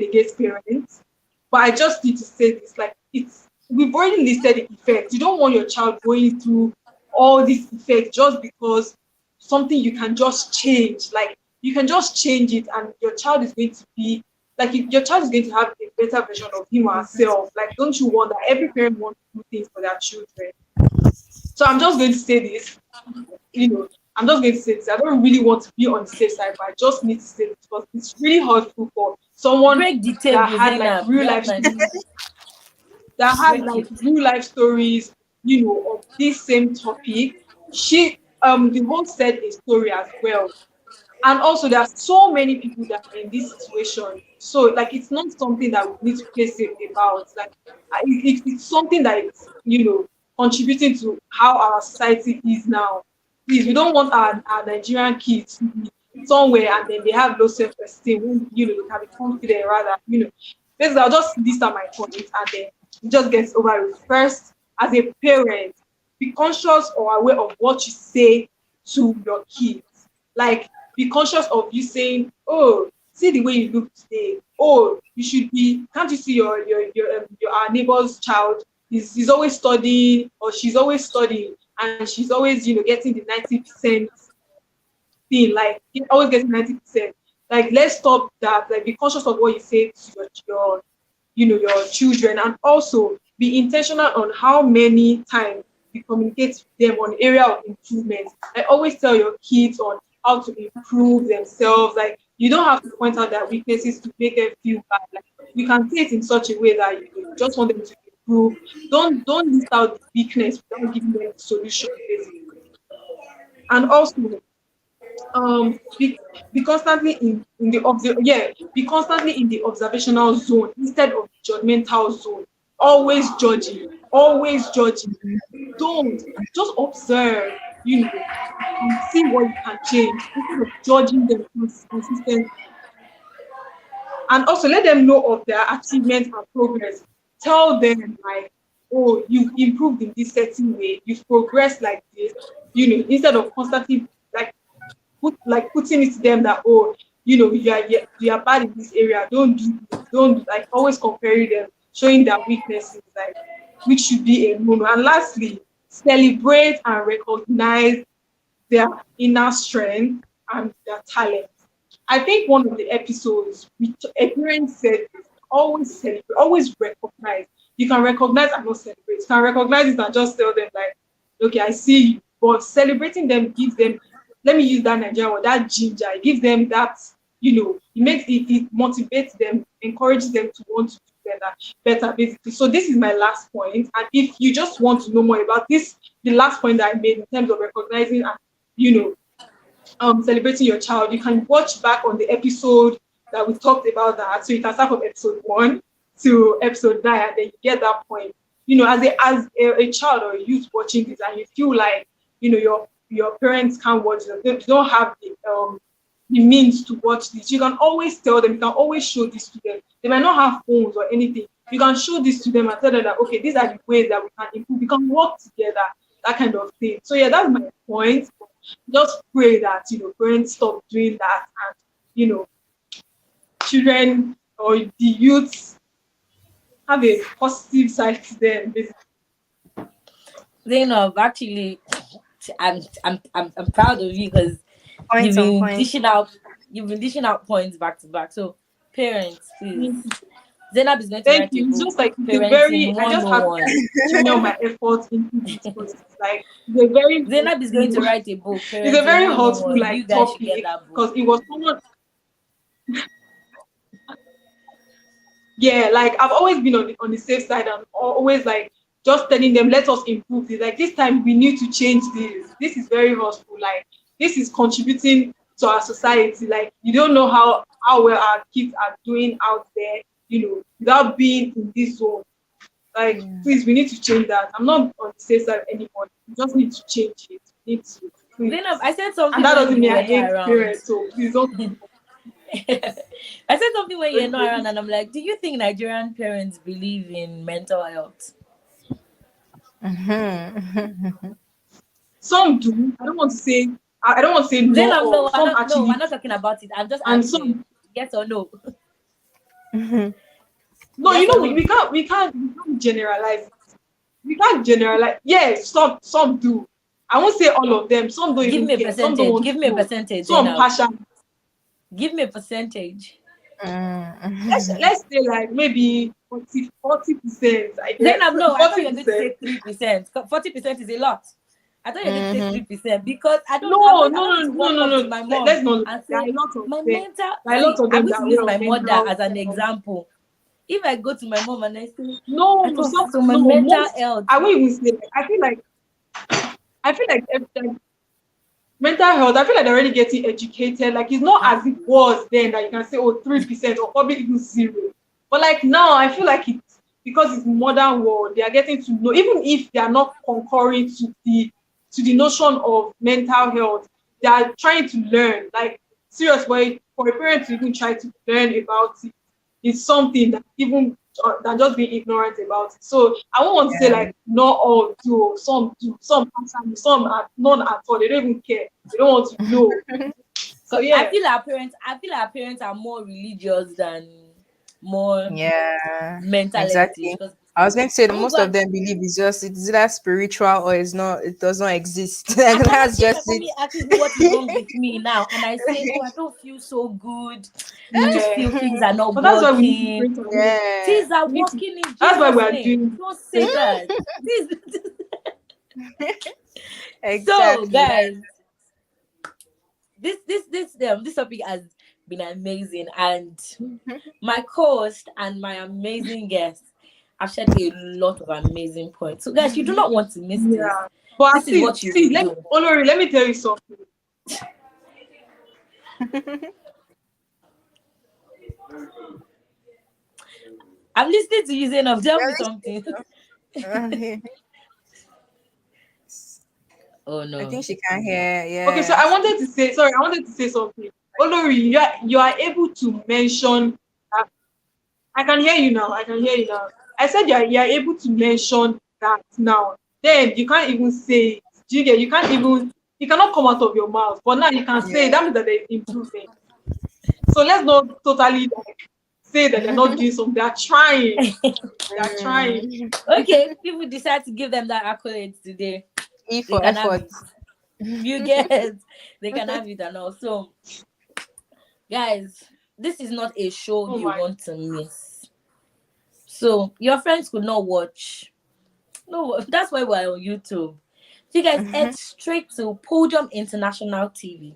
against parents, but I just need to say this. Like it's we've already listed the effects. You don't want your child going through all these effects just because something you can just change. Like you can just change it, and your child is going to be like your child is going to have a better version of him or herself. Like, don't you want that? Every parent wants to do things for their children. So I'm just going to say this, I'm just going to say this. I don't really want to be on the safe side, but I just need to say this because it's really hurtful for someone
Break the
that
table,
had like
Zainab.
real
You have
life
my
stories, that had
break
like
it.
real life stories, of this same topic. She the host said a story as well. And also there are so many people that are in this situation. So like it's not something that we need to play safe about. Like it's something that is, contributing to how our society is now. Please, we don't want our Nigerian kids to be somewhere and then they have low self-esteem when they can be confident rather, Basically I'll just list out my points and then it just gets over it. First, as a parent, be conscious or aware of what you say to your kids. Like, be conscious of you saying, "Oh, see the way you look today. Oh, you should be. Can't you see your our neighbor's child? He's always studying, or she's always studying, and she's always getting the 90% thing. Like, he's always getting 90%. Like, let's stop that. Like, be conscious of what you say to your children, and also be intentional on how many times you communicate with them on area of improvement. I always tell your kids on how to improve themselves. Like you don't have to point out their weaknesses to make them feel bad. Like you can say it in such a way that you just want them to improve. Don't list out the weakness without giving them the solution basically. And also be constantly be constantly in the observational zone instead of judgmental zone. Always judging. Don't just observe, and see what you can change instead of judging them consistently. And also let them know of their achievements and progress. Tell them like, oh, you've improved in this certain way, you've progressed like this, instead of constantly like putting it to them that, oh, you are bad in this area. Don't do this. Don't like always comparing them, showing their weaknesses, like which should be a no. And lastly, celebrate and recognize their inner strength and their talent. I think one of the episodes, a parent said this, always celebrate, always recognize. You can recognize and not celebrate. You can recognize it and just tell them like, okay, I see you. But celebrating them gives them let me use that Nigerian word, that ginger. It gives them that, it makes it motivates them, encourages them to want to do better basically. So this is my last point. And if you just want to know more about this, the last point that I made in terms of recognizing and, celebrating your child, you can watch back on the episode that we talked about that. So you can start from episode 1 to episode 9, and then you get that point. As a child or a youth watching this, and you feel like, your parents can't watch them, they don't have the means to watch this. You can always tell them, you can always show this to them. They might not have phones or anything. You can show this to them and tell them that, okay, these are the ways that we can improve. We can work together, that kind of thing. So yeah, that's my point. Just pray that, parents stop doing that, and, children or the youths have a positive side to them, basically.
Actually, I'm proud of you because you've been dishing out points back to back. So parents, please. Zainab is going to
Thank you. It's just like I just have to channel my efforts into this because it's like
Zainab is going to write a book.
It's a very hurtful topic because it was someone. Yeah, like I've always been on the safe side and always like just telling them, let us improve this. Like this time we need to change this. This is very hurtful. Like this is contributing to our society. Like you don't know how well our kids are doing out there, without being in this zone. Like, please, we need to change that. I'm not on the safe side anymore. We just need to change it. We need to.
Zainab, I said something.
And that doesn't mean I hate parents, so please don't.
I said something when you're not around, and I'm like, do you think Nigerian parents believe in mental health?
Some do. I don't want to say no.
Zainab, no, we're not talking about it. I'm just asking. Yes or no?
No, we can't generalize. We can't generalize. Yes, some do. I won't say all of them. Some don't
give
even
me a
care.
percentage. Give me a percentage.
Some passionate.
Give me a percentage.
Let's say like maybe 40%.
Zainab, no, I thought you were going to say 3%. 40% is a lot. I thought you were going to say 3% because I don't.
No.
My mom
let's not.
And
there are
say,
a lot of
my
them.
mental.
There are a lot of them.
I would use my mother as an example. If I go to my mom and I say, mental health.
I won't even say. I feel like mental health. I feel like they're already getting educated. Like it's not as it was then that you can say 3% or probably even 0. But like now, I feel like it's because it's modern world. They are getting to know, even if they are not concurring to the notion of mental health. They are trying to learn. Like seriously, for a parent to even try to learn about it. It's something that even than just being ignorant about it. So I won't want to say like not all do, some are none at all. They don't even care. They don't want to know. So yeah,
I feel our parents are more religious than more mental.
Exactly. I was going to say that most of them believe it's either spiritual or it's not. It does not exist. That's just it.
Ask me what is wrong with me now, and I say, I don't feel so good. I just feel things are not working. That's why things are working in Jesus'
That's why we are
name.
doing.
Don't say that.
Exactly.
So, guys, this topic has been amazing, and my co-host and my amazing guest have shared a lot of amazing points. So, guys, you do not want to miss this.
But
this is what you do.
Olori, let me tell you something.
I'm listening to you, Zainab. Tell me something. Oh no.
I think she can't hear. Yeah.
Okay, so I wanted to say something. Olori, you are able to mention. I can hear you now. I said you are able to mention that now. Then you can't even say it. Do you get? You cannot come out of your mouth. But now you can say that means that there's improvement. So let's not totally say that they're not doing something. They're trying. They're trying.
Okay, people decide to give them that accolade today.
E for effort.
You get they can have it and all. So, guys, this is not a show you want to miss. So your friends could not watch. No, that's why we're on YouTube. You guys head straight to Podium International TV.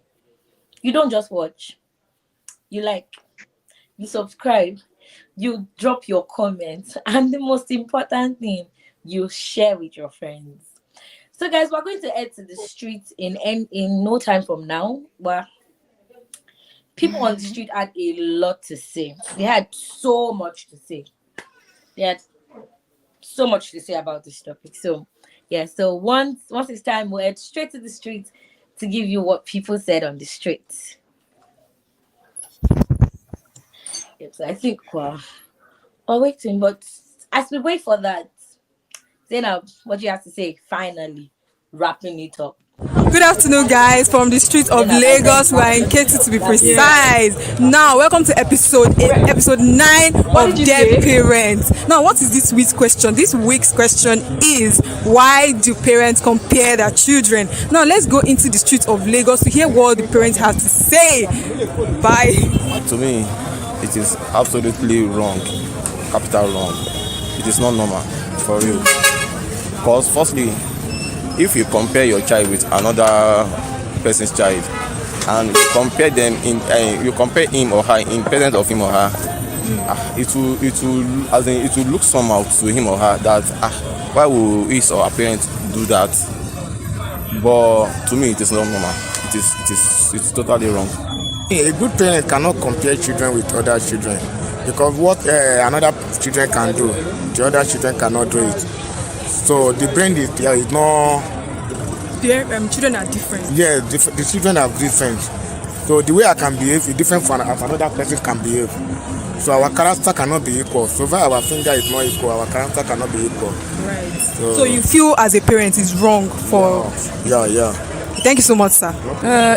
You don't just watch. You like, you subscribe, you drop your comments, and the most important thing, you share with your friends. So, guys, we're going to head to the streets in no time from now. But people on the street had a lot to say. They had so much to say. They had so much to say about this topic. So, yeah. So once it's time, we'll head straight to the streets to give you what people said on the streets. Yes, I think we're waiting, but as we wait for that, Zainab, what do you have to say? Finally, wrapping it up.
Good afternoon, guys, from the streets of Lagos. We are in Ketu, to be precise. Now, welcome to episode 9 of Dead Parents. Now, what is this week's question? This week's question is, why do parents compare their children? Now, let's go into the streets of Lagos to hear what the parents have to say. Bye.
To me, it is absolutely wrong, capital wrong. It is not normal, for real. Because firstly, if you compare your child with another person's child, and you compare them you compare him or her in presence of him or her, it will look somehow to him or her that why will his or her parents do that? But to me, it is not normal. It's totally wrong.
A good parent cannot compare children with other children, because what another children can do, the other children cannot do it. So the brain is not.
The children are different.
Yeah, the children are different. So the way I can behave is different from another person can behave. So our character cannot be equal. So far our finger is not equal, our character cannot be equal.
Right. So you feel as a parent is wrong for.
Yeah.
Thank you so much, sir.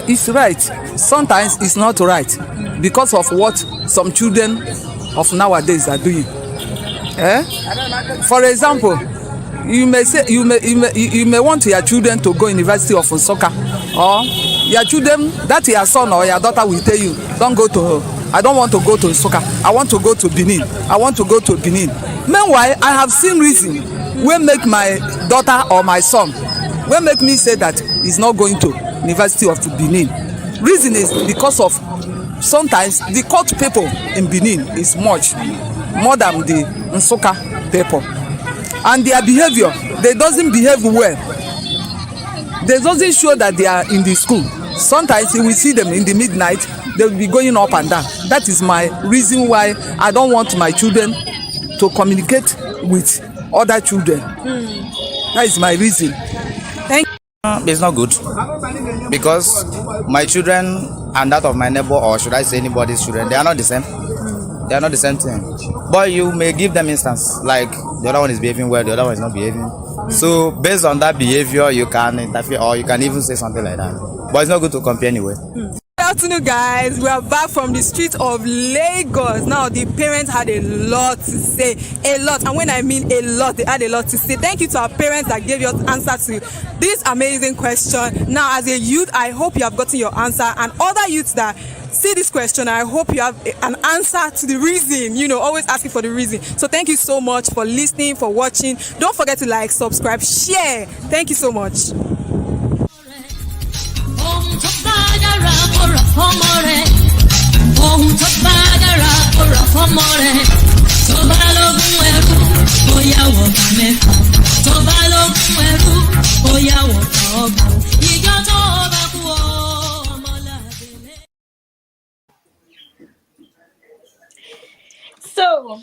It's right. Sometimes it's not right because of what some children of nowadays are doing. For example, you may want your children to go University of Nsukka, or your children, that your son or your daughter will tell you, I don't want to go to Nsukka, I want to go to Benin. Meanwhile, I have seen reason wey make my daughter or my son, wey make me say that he's not going to University of Benin. Reason is because of sometimes the court people in Benin is much more than the Nsukka people. And their behavior, they doesn't behave well. They doesn't show that they are in the school. Sometimes you will see them in the midnight, they will be going up and down. That is my reason why I don't want my children to communicate with other children. That is my reason. Thank you.
It's not good, because my children and that of my neighbor, or should I say anybody's children, they are not the same. They are not the same thing. But you may give them instance, like the other one is behaving well, the other one is not behaving. So based on that behavior, you can interfere, or you can even say something like that. But it's not good to compare anyway.
Good afternoon, guys. We are back from the streets of Lagos. Now, the parents had a lot to say. A lot. And when I mean a lot, they had a lot to say. Thank you to our parents that gave us answer to this amazing question. Now, as a youth, I hope you have gotten your answer. And other youths that see this question, I hope you have an answer to the reason. Always asking for the reason. So thank you so much for listening, for watching. Don't forget to like, subscribe, share. Thank you so much.
So,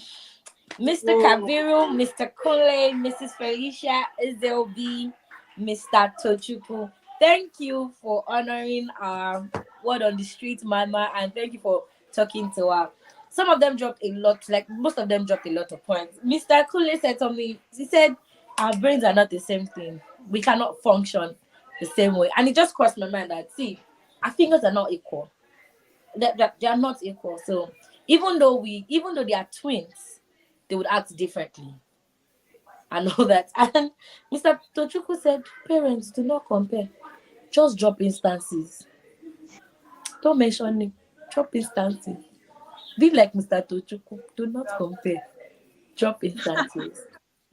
Mr. Kabiru, Mr. Kunle, Mrs. Felicia, Izelbi, Mr. Tochukwu, thank you for honoring our word on the street mama, and thank you for talking to her. Some of them dropped a lot, like most of them dropped a lot of points. Mr. Kunle said something, he said, our brains are not the same thing. We cannot function the same way. And it just crossed my mind that, see, our fingers are not equal. They are not equal. So even though they are twins, they would act differently. I know that. And Mr. Tochukwu said, parents, do not compare. Just drop instances. Don't mention it. Drop instances. Be like Mr. Tochukwu. Do not compare. Drop instances.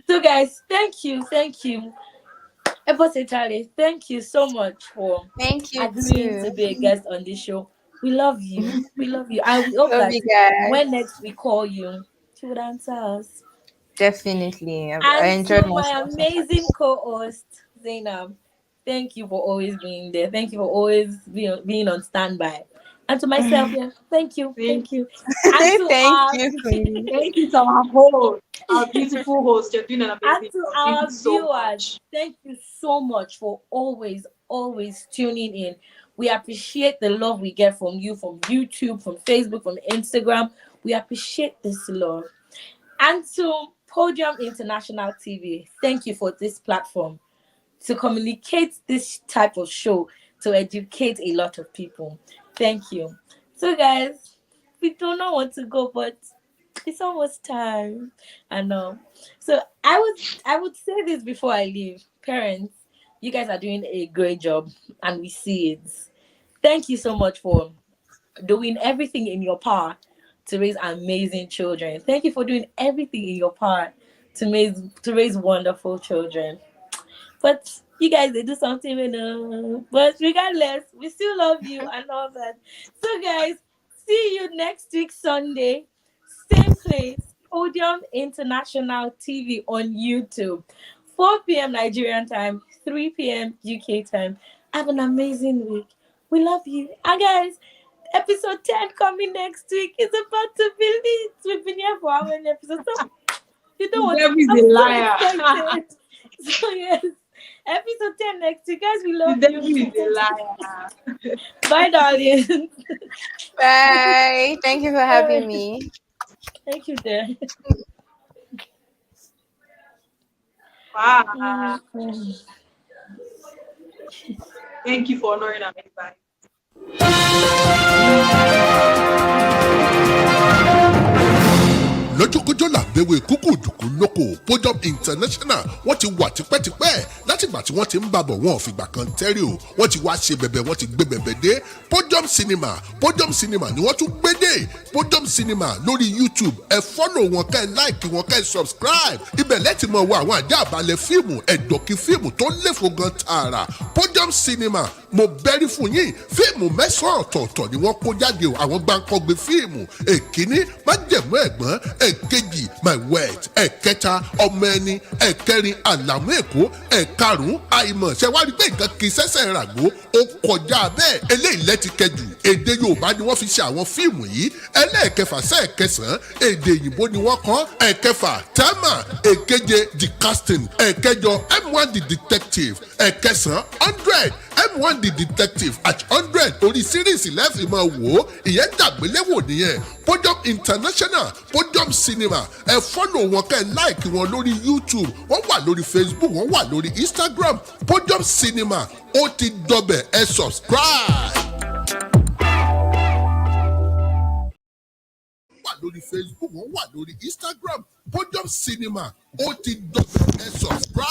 So guys, thank you. Ebose Charlie, thank you so much for
Thank you
agreeing to
too.
be a guest on this show. We love you. We love you. And we hope
Love
that
you guys.
when next we call you, you would answer us.
Definitely. I
And
enjoyed
to my
myself so
amazing
much.
co-host, Zainab, thank you for always being there. Thank you for always being on standby. And to myself, yeah, thank you.
Thank
Thank
you.
you. And to
Thank
our
you, Queen.
Thank you to our host, our beautiful host. You're doing an
and
amazing
to
job. Thank you
our
so
viewers,
much.
thank you so much for always tuning in. We appreciate the love we get from you, from YouTube, from Facebook, from Instagram. We appreciate this love. And to Podium International TV, thank you for this platform to communicate this type of show to educate a lot of people. Thank you. So, guys, we do not want to go, but it's almost time. I know. So I would say this before I leave. Parents, you guys are doing a great job, and we see it. Thank you so much for doing everything in your power to raise amazing children. Thank you for doing everything in your power to raise wonderful children. But you guys, they do something, But regardless, we still love you and all that. So, guys, see you next week, Sunday, same place, Podium International TV on YouTube, 4 p.m. Nigerian time, 3 p.m. UK time. Have an amazing week. We love you. And, guys, episode 10 coming next week is about to be lit. We've been here for how many episodes? So, you know
The
what?
devil is
I'm
a
so
liar.
excited. So yes, episode 10 next week. Guys, we
The
love
devil
you.
is a liar.
Bye, darling.
Bye. Thank you for having me.
Thank you, dear.
Wow.
Mhm.
Thank you for honoring our invite.
lọ́jọ́kọ́jọ́ làbẹ̀wò kúkú dùkú lóko Podium International wọ́n ti wà tipẹ́tipẹ́ látìgbà tí wọ́n ti ń bàbọ̀ wọn ò fìgbà kan tẹ́rì o wọ́n ti wá ṣe bẹ̀bẹ̀ wọ́n ti gbé bẹ̀bẹ̀ dé Podium Cinema ni wọ́n tún gbé dé Podium Cinema lórí YouTube ẹ fọ́lọ̀ wọn kẹ́ ẹ láìkì wọn kẹ́ ẹ subscribe ibẹ̀ lẹ́tì mọ̀ wọ àwọn àjá àbálẹ̀ fíìmù ẹ̀dọ̀kí fíìmù tó léfo gan tààrà Podium Cinema mo bẹ́rí fún yín fíìmù mẹ́sàn-án ọ̀tọ̀ọ̀tọ̀ ni wọ́n kó jáde o àwọn gbàǹkọ́gbé fíìmù èkíní májẹ̀mú ẹ̀gbọ́n èkejì my wet ẹ̀kẹta ọmọ ẹni ẹ̀kẹrin àlàmú èkó ẹ̀karùn-ún àìmọ̀ ṣe wá rí pé nǹkan kì í ṣẹ̀ṣẹ̀ ràgbó ó kọjá bẹ́ẹ̀ eléyìí lẹ́ti kẹjù èdè Yorùbá ni wọ́n fi ṣe àwọn fíìmù yìí ẹlẹ́ẹ̀kẹfà sẹ́ẹ̀kẹsàn-án èdè òyìnbó ni wọ́n kọ́ ẹ̀kẹfà tẹ́mà èkeje the casting ẹ̀kẹjọ M1 the detective ẹ̀kẹsàn-án 100 M1 the detective at 100 orí síríìsì lẹ́fì máa wò ó ìyẹn dàgbéléwò nìyẹn Podium International Podium Cinema ẹ fọ́lọ̀ wọn kẹ́ ẹ láìkì wọn lórí YouTube wọ́n wà lórí Facebook wọ́n wà lórí Instagram Podium Cinema ó ti dọbẹ̀ ẹ subscribe. Wà lórí Facebook wọ́n wà lórí Instagram Podium Cinema ó ti dọbẹ̀ ẹ subscribe.